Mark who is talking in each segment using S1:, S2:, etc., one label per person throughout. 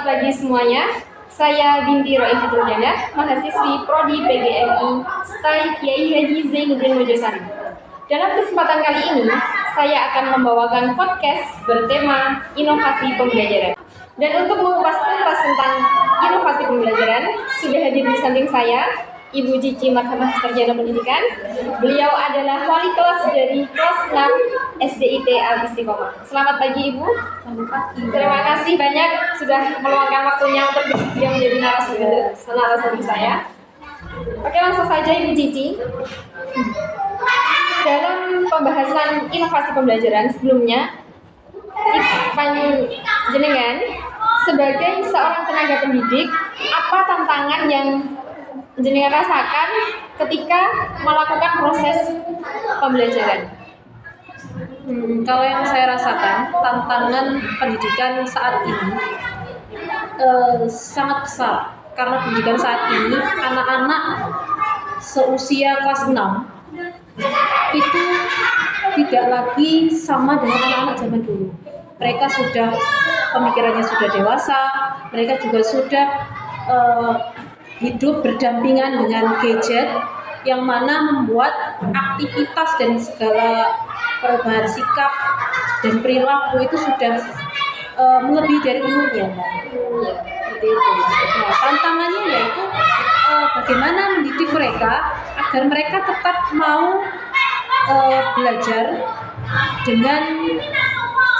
S1: pagi semuanya. Saya Binti Roifatul Jannah, mahasiswi Prodi PGMI STAI Kiai Haji Zainuddin Mojosari. Dalam kesempatan kali ini, saya akan membawakan podcast bertema inovasi pembelajaran. Dan untuk mengupas tuntas tentang inovasi pembelajaran, sudah hadir di samping saya Ibu Cici Marhamah Sarjana Pendidikan. Beliau adalah wali kelas dari kelas 6 SDIT Al-Istiqomah. Selamat pagi Ibu.
S2: Selamat pagi.
S1: Terima kasih banyak sudah meluangkan waktunya untuk bersedia menjadi narasumber saya. Oke, langsung saja Ibu Cici. Dalam pembahasan inovasi pembelajaran sebelumnya, jenengan sebagai seorang tenaga pendidik, apa tantangan yang jenengan rasakan ketika melakukan proses pembelajaran?
S2: Kalau yang saya rasakan, tantangan pendidikan saat ini sangat besar. Karena pendidikan saat ini, anak-anak seusia kelas 6 itu tidak lagi sama dengan anak-anak zaman dulu. Mereka sudah, pemikirannya sudah dewasa, mereka juga sudah hidup berdampingan dengan gadget yang mana membuat aktivitas dan segala perubahan sikap dan perilaku itu sudah melebihi dari umurnya. Seperti itu. Nah, tantangannya yaitu bagaimana mendidik mereka agar mereka tetap mau belajar dengan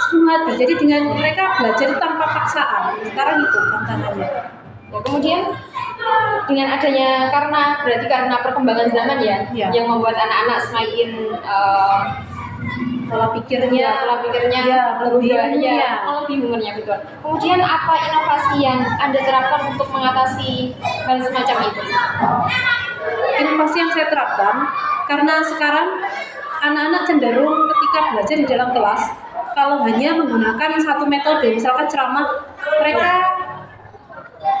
S2: sepenuh hati. Jadi dengan mereka belajar tanpa paksaan. Sekarang itu tantangannya.
S1: Ya, kemudian dengan adanya karena perkembangan zaman ya. Yang membuat anak-anak semakin
S2: pola pikirnya
S1: lebih umurnya betul. Kemudian apa inovasi yang Anda terapkan untuk mengatasi hal semacam itu?
S2: Inovasi yang saya terapkan karena sekarang anak-anak cenderung ketika belajar di dalam kelas kalau hanya menggunakan satu metode, misalkan ceramah, mereka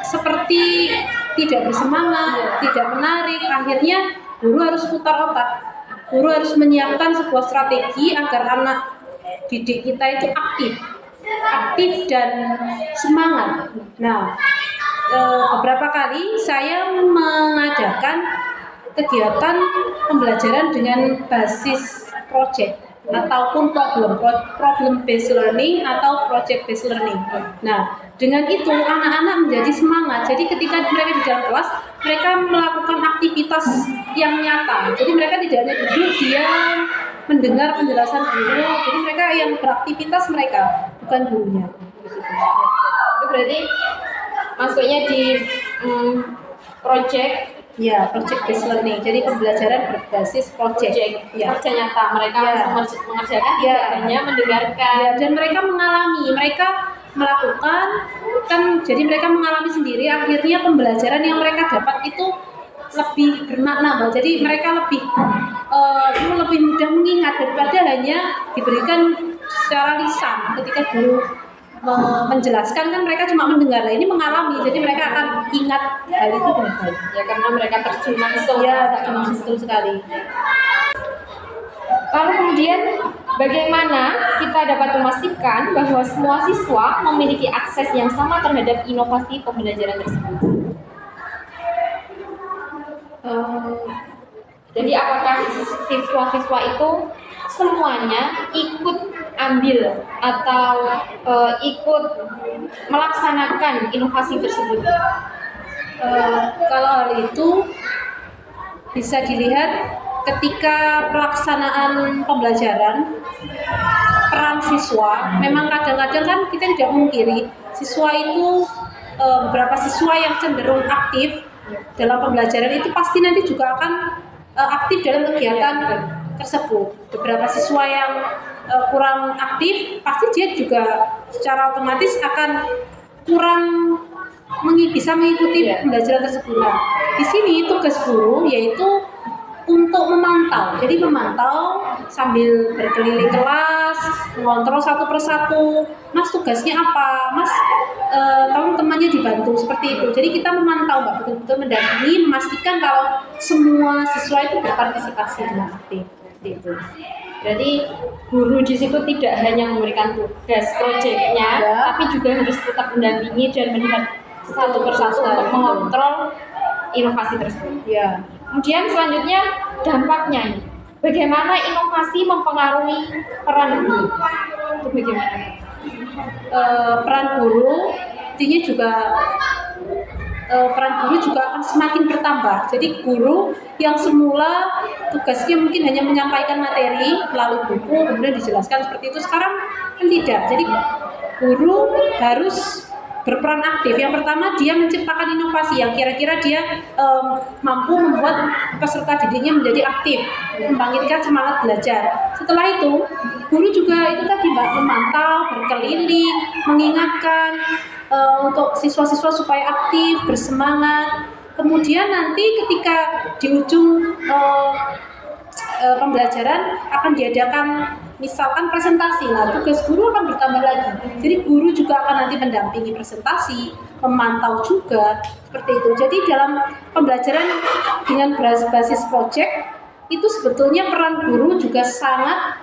S2: seperti tidak bersemangat, tidak menarik. Akhirnya guru harus putar otak. Guru harus menyiapkan sebuah strategi agar anak didik kita itu aktif dan semangat. Nah, beberapa kali saya mengadakan kegiatan pembelajaran dengan basis project ataupun problem based learning atau project based learning. Nah, dengan itu anak-anak menjadi semangat. Jadi ketika mereka di dalam kelas, mereka melakukan aktivitas yang nyata. Jadi mereka tidak hanya duduk diam mendengar penjelasan guru. Jadi mereka yang beraktivitas mereka, bukan gurunya.
S1: Itu berarti masuknya di project.
S2: Ya, project based learning. Jadi pembelajaran berbasis project.
S1: Kerja nyata. Mereka harus mengerjakan, tidak hanya mendengarkan.
S2: Dan mereka mengalami, mereka melakukan, kan jadi mereka mengalami sendiri. Akhirnya pembelajaran yang mereka dapat itu lebih bermakna, Mbak. Jadi mereka lebih mudah mengingat daripada hanya diberikan secara lisan. Ketika guru menjelaskan kan mereka cuma mendengar. Nah, ini mengalami, jadi mereka akan ingat hal itu dengan baik.
S1: Ya, karena mereka terjun langsung.
S2: Ya, terjun betul sekali.
S1: Lalu kemudian bagaimana kita dapat memastikan bahwa semua siswa memiliki akses yang sama terhadap inovasi pembelajaran tersebut? Jadi apakah siswa-siswa itu semuanya ikut ambil atau ikut melaksanakan inovasi tersebut?
S2: Kalau hal itu bisa dilihat ketika pelaksanaan pembelajaran, peran siswa memang kadang-kadang kan kita tidak mungkiri siswa itu beberapa siswa yang cenderung aktif dalam pembelajaran itu pasti nanti juga akan aktif dalam kegiatan tersebut. Beberapa siswa yang kurang aktif pasti dia juga secara otomatis akan kurang bisa mengikuti pembelajaran tersebut. Nah, di sini tugas guru yaitu untuk memantau. Jadi memantau sambil berkeliling kelas, mengontrol satu persatu. Mas tugasnya apa? Mas tolong temannya dibantu seperti itu. Jadi kita memantau, Mbak, betul-betul mendampingi, memastikan kalau semua siswa itu berpartisipasi dengan aktif. Seperti itu.
S1: Berarti guru di situ tidak hanya memberikan tugas proyeknya, tapi juga harus tetap mendampingi dan melihat satu persatu untuk mengontrol inovasi tersebut.
S2: Ya.
S1: Kemudian selanjutnya dampaknya ini. Bagaimana inovasi mempengaruhi peran guru? Itu bagaimana?
S2: Peran guru intinya juga peran guru juga akan semakin bertambah. Jadi guru yang semula tugasnya mungkin hanya menyampaikan materi melalui buku, kemudian dijelaskan seperti itu, sekarang kan tidak. Jadi guru harus berperan aktif. Yang pertama, dia menciptakan inovasi yang kira-kira dia mampu membuat peserta didiknya menjadi aktif, membangkitkan semangat belajar. Setelah itu, guru juga itu tadi memantau, berkeliling, mengingatkan untuk siswa-siswa supaya aktif, bersemangat. Kemudian nanti ketika di ujung pembelajaran akan diadakan misalkan presentasi, nah tugas guru akan bertambah lagi. Jadi guru juga akan nanti mendampingi presentasi, memantau juga seperti itu. Jadi dalam pembelajaran dengan basis project itu sebetulnya peran guru juga sangat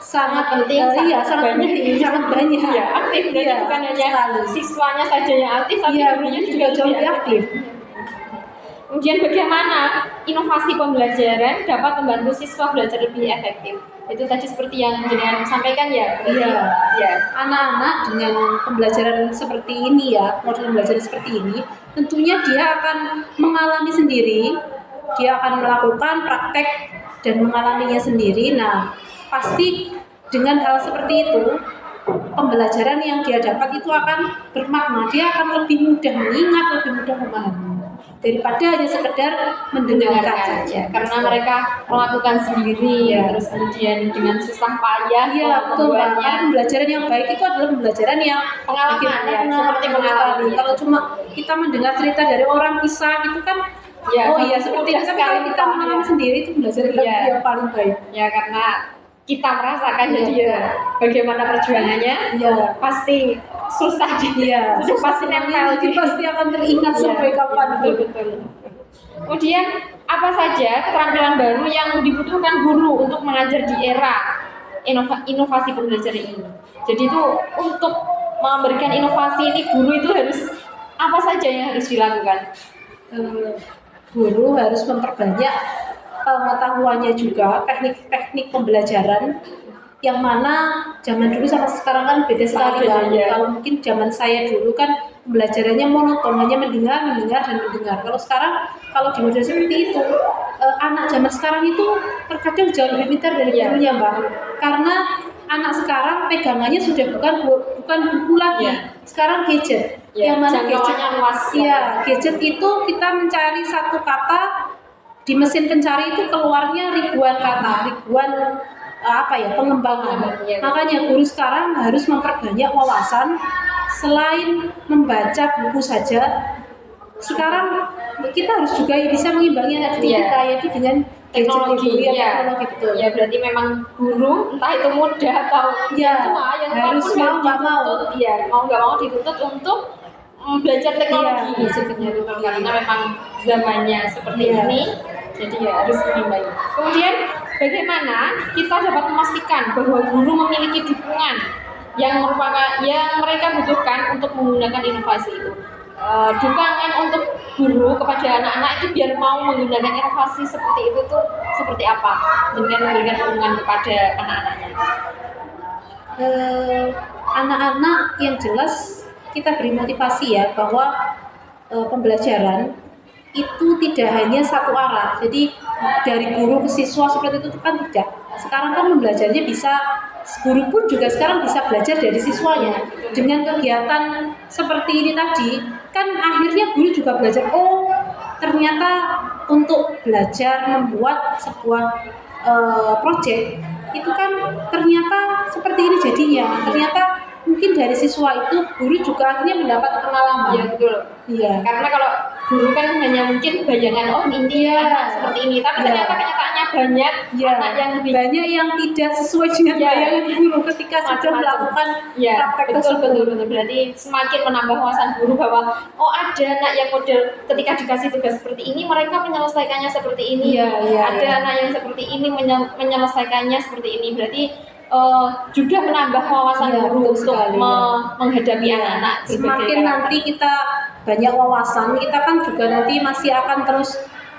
S1: penting,
S2: sangat banyak.
S1: Ya, aktif. Berarti bukan hanya siswanya saja yang aktif, tapi gurunya juga jauh lebih aktif. Kemudian bagaimana inovasi pembelajaran dapat membantu siswa belajar lebih efektif? Itu tadi seperti yang jenengan sampaikan ya.
S2: Iya. Anak-anak dengan pembelajaran seperti ini ya, model pembelajaran seperti ini, tentunya dia akan mengalami sendiri, dia akan melakukan praktek dan mengalaminya sendiri. Nah, pasti dengan hal seperti itu, pembelajaran yang dia dapat itu akan bermakna. Dia akan lebih mudah mengingat, lebih mudah memahami daripada hanya sekedar mendengarkan saja.
S1: Karena mereka melakukan sendiri, terus kemudian dengan susah payah.
S2: Iya, betul. Karena pembelajaran yang baik itu adalah pembelajaran yang
S1: pengalaman, seperti pengalaman.
S2: Kalau cuma kita mendengar cerita dari orang kisah gitu kan, seperti itu. Tapi kalau kita mengalami sendiri itu pembelajaran yang paling baik.
S1: Ya, karena kita merasakan jadi bagaimana perjuangannya, pasti susah dia, sudah pasti nempel,
S2: pasti akan teringat sampai kapan.
S1: Betul. Kemudian apa saja keterampilan baru yang dibutuhkan guru untuk mengajar di era inovasi pembelajaran ini? Jadi itu untuk memberikan inovasi ini guru itu harus apa saja yang harus dilakukan?
S2: Guru harus memperbanyak pengetahuannya juga, teknik-teknik pembelajaran yang mana zaman dulu sama sekarang kan beda sekali kan. Kalau mungkin zaman saya dulu kan pembelajarannya monoton, hanya mendengar dan mendengar. Kalau sekarang, kalau di model seperti itu, anak zaman sekarang itu terkadang jauh lebih pintar dari gurunya, Mbak. Karena anak sekarang pegangannya sudah bukan buku lagi, sekarang gadget. Yang mana gadget itu kita mencari satu kata di mesin pencari itu keluarnya ribuan kata, ribuan pengembangan. Makanya guru sekarang harus memperbanyak wawasan. Selain membaca buku saja, sekarang kita harus juga bisa mengimbangi anak kita yaitu dengan
S1: teknologi.
S2: Teknologi betul.
S1: Ya, berarti memang guru entah itu muda atau tua yang
S2: harus mau
S1: nggak mau dituntut untuk belajar teknologi. Karena memang zamannya seperti ini, jadi harus mengimbangi. Kemudian bagaimana kita dapat memastikan bahwa guru memiliki dukungan yang mereka butuhkan untuk menggunakan inovasi itu? Dukungan untuk guru kepada anak-anak itu biar mau menggunakan inovasi seperti itu tuh seperti apa dengan memberikan dukungan kepada anak-anaknya?
S2: Anak-anak yang jelas kita beri motivasi ya bahwa pembelajaran itu tidak hanya satu arah. Jadi dari guru ke siswa seperti itu kan tidak. Sekarang kan belajarnya bisa, guru pun juga sekarang bisa belajar dari siswanya. Dengan kegiatan seperti ini tadi, kan akhirnya guru juga belajar, ternyata untuk belajar membuat sebuah project itu kan ternyata seperti ini jadinya. Ternyata mungkin dari siswa itu guru juga akhirnya mendapat pengalaman.
S1: Iya, betul. Karena kalau guru kan hanya mungkin bayangan ini seperti ini, tapi ternyata kenyataannya banyak
S2: Ya,
S1: anak yang lebih
S2: banyak yang tidak sesuai dengan
S1: Ya.
S2: bayangan guru ketika sudah
S1: Macam-macam.
S2: melakukan
S1: Ya,
S2: praktek
S1: betul,
S2: tersebut.
S1: betul. Berarti semakin menambah wawasan guru bahwa oh ada anak yang model ketika dikasih tugas seperti ini mereka menyelesaikannya seperti ini.
S2: Iya, iya,
S1: Ada
S2: iya.
S1: anak yang seperti ini menyelesaikannya seperti ini. Berarti juga menambah wawasan
S2: Iya,
S1: guru
S2: betul
S1: untuk
S2: sekali.
S1: menghadapi
S2: Iya.
S1: anak-anak berbagai
S2: Semakin
S1: karakter.
S2: nanti kita banyak wawasan, kita kan juga nanti masih akan terus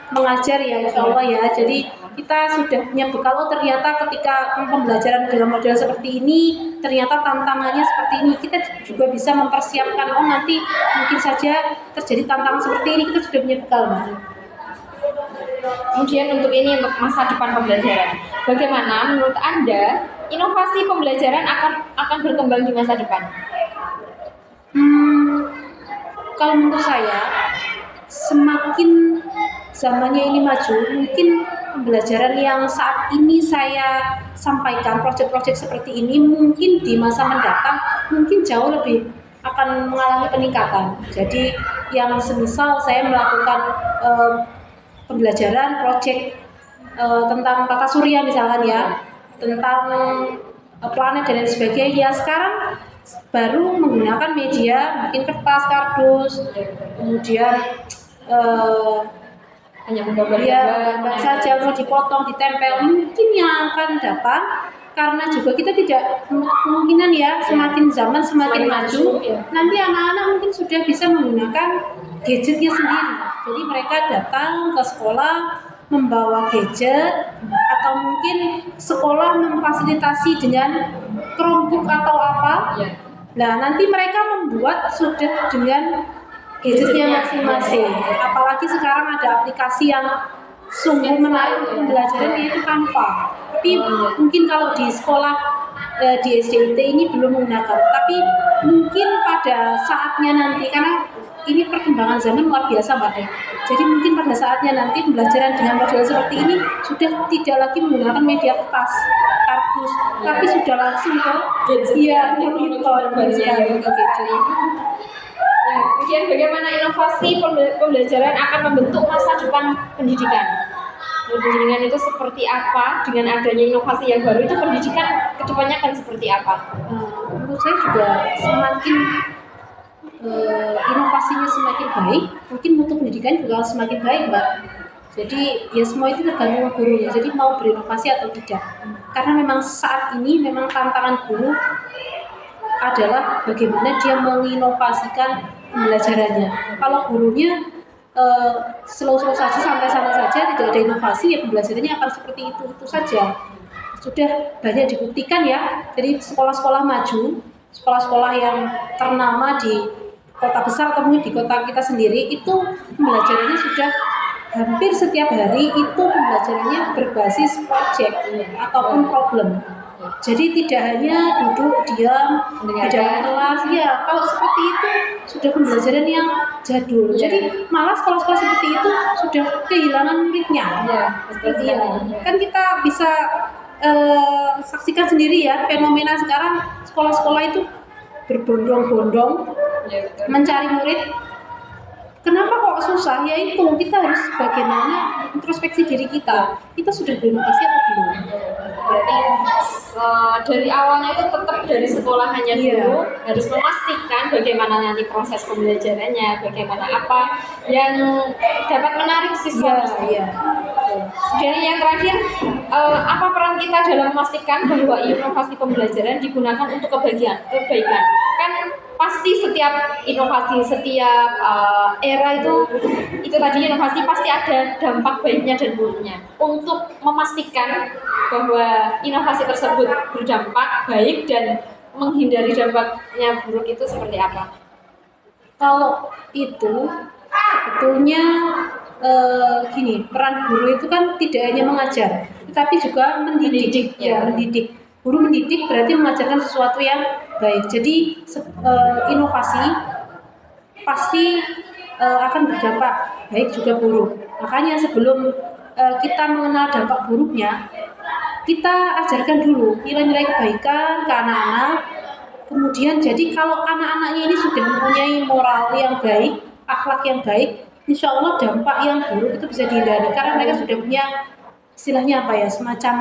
S2: mengajar ya insya Allah ya. Jadi kita sudah punya bekal, oh ternyata ketika pembelajaran dengan model seperti ini, ternyata tantangannya seperti ini. Kita juga bisa mempersiapkan, oh nanti mungkin saja terjadi tantangan seperti ini, kita sudah punya bekal, Mbak.
S1: Kemudian untuk masa depan pembelajaran. Bagaimana menurut Anda inovasi pembelajaran akan berkembang di masa depan?
S2: Kalau menurut saya, semakin zamannya ini maju, mungkin pembelajaran yang saat ini saya sampaikan, proyek-proyek seperti ini, mungkin di masa mendatang, mungkin jauh lebih akan mengalami peningkatan. Jadi yang semisal saya melakukan pembelajaran proyek tentang tata surya misalkan ya, tentang planet dan lain sebagainya. Sekarang baru menggunakan media, mungkin kertas, kardus, kemudian
S1: Hanya menggambar
S2: ya saja mau dipotong, ditempel. Mungkin yang akan datang karena juga kita tidak kemungkinan ya semakin zaman semakin maju, nanti anak-anak mungkin sudah bisa menggunakan gadgetnya sendiri. Jadi mereka datang ke sekolah membawa gadget atau mungkin sekolah memfasilitasi dengan Chromebook atau apa. Nah, nanti mereka membuat sudah dengan gadgetnya masing-masing. Apalagi sekarang ada aplikasi yang sungguh menarik untuk pembelajaran, yaitu Canva. Tapi mungkin kalau di sekolah di SDIT ini belum menggunakan. Tapi mungkin pada saatnya nanti, karena ini perkembangan zaman luar biasa Mbak. Jadi mungkin pada saatnya nanti pembelajaran dengan model seperti ini sudah tidak lagi menggunakan media kertas, kardus, tapi sudah langsung ke monitor gadget.
S1: Ya, kemudian bagaimana inovasi pembelajaran akan membentuk masa depan pendidikan? Pendidikan itu seperti apa? Dengan adanya inovasi yang baru itu pendidikan kedepannya akan seperti apa?
S2: Menurut saya juga semakin inovasinya semakin baik, mungkin mutu pendidikan juga semakin baik, Mbak. Jadi ya semua itu tergantung gurunya. Jadi mau berinovasi atau tidak. Karena memang saat ini memang tantangan guru adalah bagaimana dia menginovasikan pembelajarannya. Kalau gurunya slow-slow saja, santai-santai saja, tidak ada inovasi, ya pembelajarannya akan seperti itu saja. Sudah banyak dibuktikan ya. Jadi sekolah-sekolah maju, sekolah-sekolah yang ternama di kota besar atau mungkin di kota kita sendiri, itu pembelajarannya sudah hampir setiap hari itu pembelajarannya berbasis project ataupun problem. Jadi tidak hanya duduk diam di dalam kelas, ya kalau seperti itu sudah pembelajaran yang jadul. Jadi malah sekolah-sekolah seperti itu sudah kehilangan muridnya. Kan kita bisa saksikan sendiri ya fenomena sekarang sekolah-sekolah itu berbondong-bondong mencari murid. Kenapa kok susah? Ya itu kita harus bagaimana introspeksi diri kita. Kita sudah berinovasi atau belum?
S1: Berarti dari awalnya itu tetap dari sekolah hanya dulu harus memastikan bagaimana nanti proses pembelajarannya, bagaimana apa yang dapat menarik siswa. Dan yang terakhir, apa peran kita dalam memastikan bahwa inovasi pembelajaran digunakan untuk kebaikan? Kan pasti setiap inovasi, setiap era itu tadi inovasi pasti ada dampak baiknya dan buruknya. Untuk memastikan bahwa inovasi tersebut berdampak baik dan menghindari dampaknya buruk itu seperti apa?
S2: Kalau itu sebetulnya gini, peran guru itu kan tidak hanya mengajar, tetapi juga mendidik. Mendidik. Guru mendidik berarti mengajarkan sesuatu yang baik. Jadi inovasi pasti akan berdampak baik juga buruk. Makanya sebelum kita mengenal dampak buruknya, kita ajarkan dulu nilai-nilai kebaikan ke anak-anak. Kemudian jadi kalau anak-anaknya ini sudah mempunyai moral yang baik, akhlak yang baik, insya Allah dampak yang buruk itu bisa dihindari karena mereka sudah punya istilahnya apa ya, semacam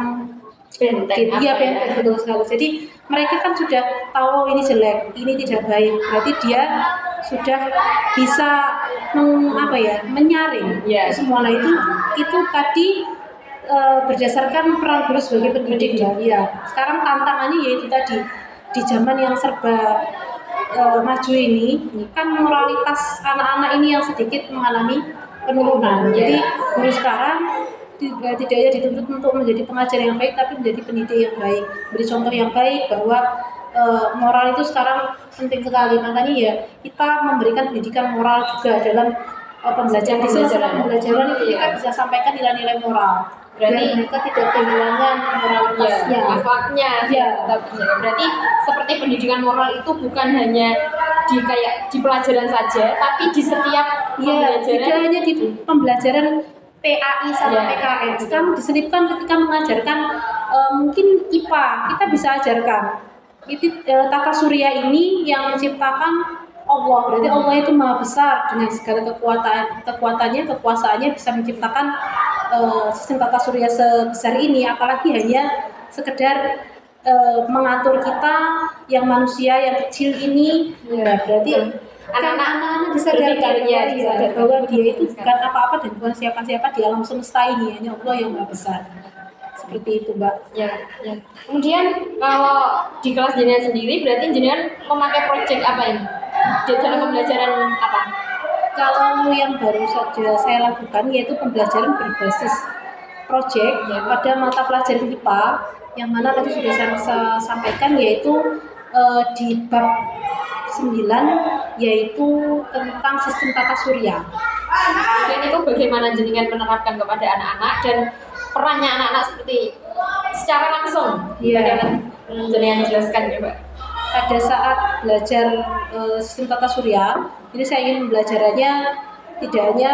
S1: Benteng apa
S2: iya
S1: ya?
S2: benteng, betul sekali. Jadi mereka kan sudah tahu oh, ini jelek, ini tidak baik. Berarti dia sudah bisa apa ya, menyaring
S1: Ya.
S2: semua. Nah itu tadi berdasarkan peran guru sebagai pendidik ya. Ya. Sekarang tantangannya yaitu tadi di zaman yang serba maju ini kan moralitas anak-anak ini yang sedikit mengalami penurunan. Jadi guru sekarang tidak hanya dituntut untuk menjadi pengajar yang baik, tapi menjadi pendidik yang baik, beri contoh yang baik bahwa moral itu sekarang penting sekali. Makanya ya kita memberikan pendidikan moral juga dalam pembelajaran. Di sela-sela pembelajaran itu kita bisa sampaikan nilai-nilai moral. Berarti mereka tidak kehilangan moralitasnya,
S1: akhlaknya.
S2: Ya.
S1: Berarti seperti pendidikan moral itu bukan hanya di pelajaran saja, tapi di setiap pembelajaran.
S2: Tidak hanya di pembelajaran PAI sama PKN. Kamu diselipkan ketika mengajarkan mungkin IPA, kita bisa ajarkan. Itu tata surya ini yang menciptakan Allah. Berarti Allah itu maha besar dengan segala kekuatannya, kekuasaannya bisa menciptakan sistem tata surya sebesar ini. Apalagi hanya sekedar mengatur kita yang manusia yang kecil ini. Nah, berarti anak-anak disadarkan bahwa dia itu bukan apa-apa dan bukan siapa-siapa di alam semesta ini, hanya Allah yang maha besar. Seperti itu, Mbak.
S1: Ya. Kemudian kalau di kelas jenengan sendiri, berarti jenengan memakai proyek apa ini? Dalam pembelajaran apa?
S2: Kalau yang baru saja saya lakukan yaitu pembelajaran berbasis proyek pada mata pelajaran IPA, yang mana tadi sudah saya sampaikan, yaitu di bab 9 yaitu tentang sistem tata surya.
S1: Dan itu bagaimana jenengan menerapkan kepada anak-anak dan perannya anak-anak seperti secara langsung? Jenengan jelaskan ya, Mbak.
S2: Pada saat belajar sistem tata surya, ini saya ingin pembelajarannya tidak hanya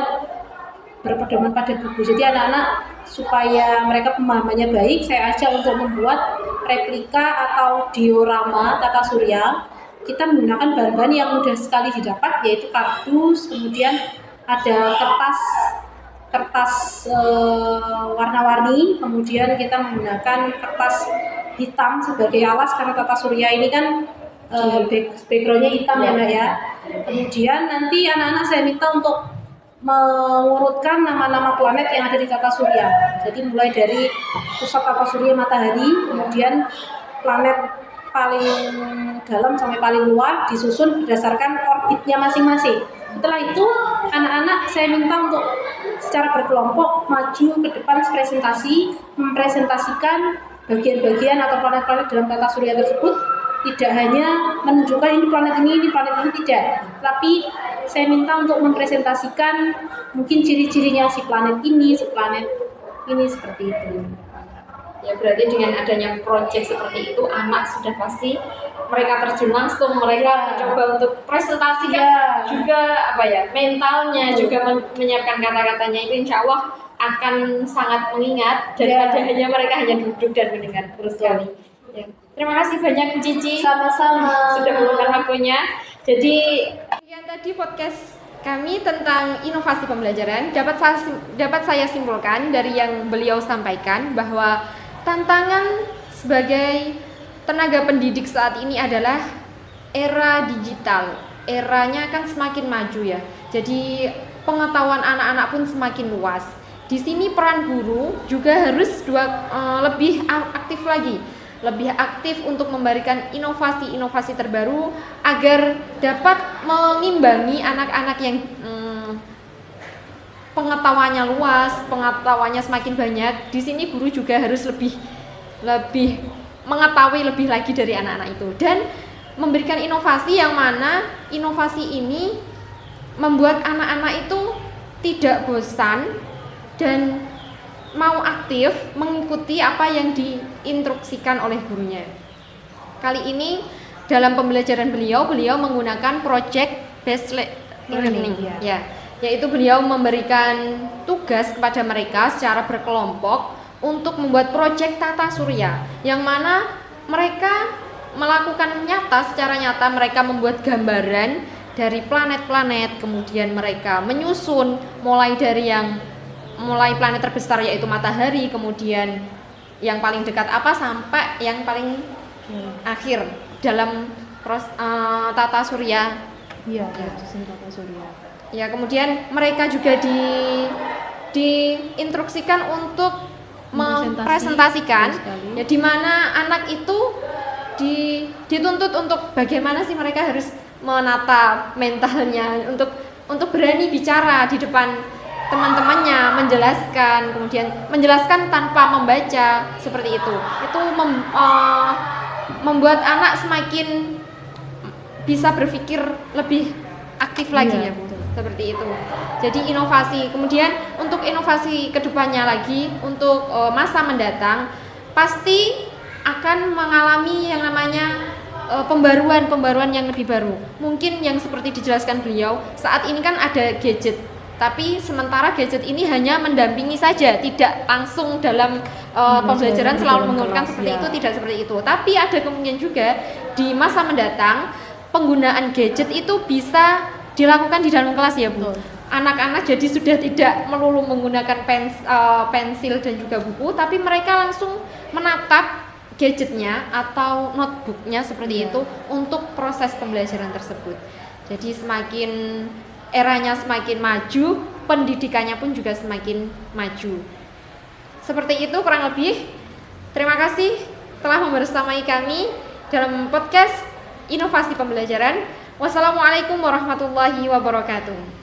S2: berpedoman pada buku. Jadi anak-anak supaya mereka pemahamannya baik, saya ajak untuk membuat replika atau diorama tata surya. Kita menggunakan bahan-bahan yang mudah sekali didapat, yaitu kardus, kemudian ada kertas warna-warni, kemudian kita menggunakan kertas hitam sebagai alas karena tata surya ini kan backgroundnya hitam ya, Mbak ya. Kemudian nanti anak-anak saya minta untuk mengurutkan nama-nama planet yang ada di tata surya. Jadi mulai dari pusat tata surya matahari, kemudian planet paling dalam sampai paling luar disusun berdasarkan orbitnya masing-masing. Setelah itu anak-anak saya minta untuk secara berkelompok maju ke depan presentasi, mempresentasikan bagian-bagian atau planet-planet dalam tata surya tersebut. Tidak hanya menunjukkan ini planet ini tidak, tapi saya minta untuk mempresentasikan mungkin ciri-cirinya si planet ini seperti itu.
S1: Ya, berarti dengan adanya proyek seperti itu, anak sudah pasti mereka terjun langsung, mereka mencoba untuk presentasikan juga mentalnya, juga menyiapkan kata-katanya, itu insya Allah akan sangat mengingat daripada hanya mereka hanya duduk dan mendengar. Terus sekali. Ya. Terima kasih banyak Bu Cici.
S2: Sama-sama.
S1: Sudah meluangkan waktunya. Jadi yang tadi podcast kami tentang inovasi pembelajaran dapat saya simpulkan dari yang beliau sampaikan bahwa tantangan sebagai tenaga pendidik saat ini adalah era digital. Eranya kan semakin maju ya. Jadi pengetahuan anak-anak pun semakin luas. Di sini peran guru juga harus lebih aktif lagi. Lebih aktif untuk memberikan inovasi-inovasi terbaru agar dapat mengimbangi anak-anak yang pengetahuannya luas, pengetahuannya semakin banyak. Di sini guru juga harus lebih mengetahui lebih lagi dari anak-anak itu dan memberikan inovasi yang mana inovasi ini membuat anak-anak itu tidak bosan dan mau aktif mengikuti apa yang diinstruksikan oleh gurunya. Kali ini dalam pembelajaran beliau menggunakan project based learning yaitu beliau memberikan tugas kepada mereka secara berkelompok untuk membuat project tata surya yang mana mereka melakukan secara nyata mereka membuat gambaran dari planet-planet, kemudian mereka menyusun mulai dari yang mulai planet terbesar yaitu matahari, kemudian yang paling dekat apa sampai yang paling akhir dalam tata surya.
S2: Iya, sistem tata surya.
S1: Ya, kemudian mereka juga diinstruksikan untuk mempresentasikan ya, di mana anak itu dituntut untuk bagaimana sih mereka harus menata mentalnya untuk berani bicara di depan teman-temannya, kemudian menjelaskan tanpa membaca, seperti itu. Itu membuat anak semakin bisa berpikir lebih aktif lagi ya Bu. Seperti itu. Jadi inovasi. Kemudian untuk inovasi kedepannya lagi, untuk masa mendatang pasti akan mengalami yang namanya pembaruan yang lebih baru. Mungkin yang seperti dijelaskan beliau, saat ini kan ada gadget, tapi sementara gadget ini hanya mendampingi saja, tidak langsung dalam pembelajaran selalu menggunakan seperti itu, tidak seperti itu. Tapi ada kemungkinan juga di masa mendatang penggunaan gadget itu bisa dilakukan di dalam kelas ya Bu. Anak-anak jadi sudah tidak melulu menggunakan pensil dan juga buku, tapi mereka langsung menatap gadgetnya atau notebooknya seperti itu untuk proses pembelajaran tersebut. Jadi semakin eranya semakin maju, pendidikannya pun juga semakin maju. Seperti itu kurang lebih. Terima kasih telah membersamai kami dalam podcast Inovasi Pembelajaran. Wassalamualaikum warahmatullahi wabarakatuh.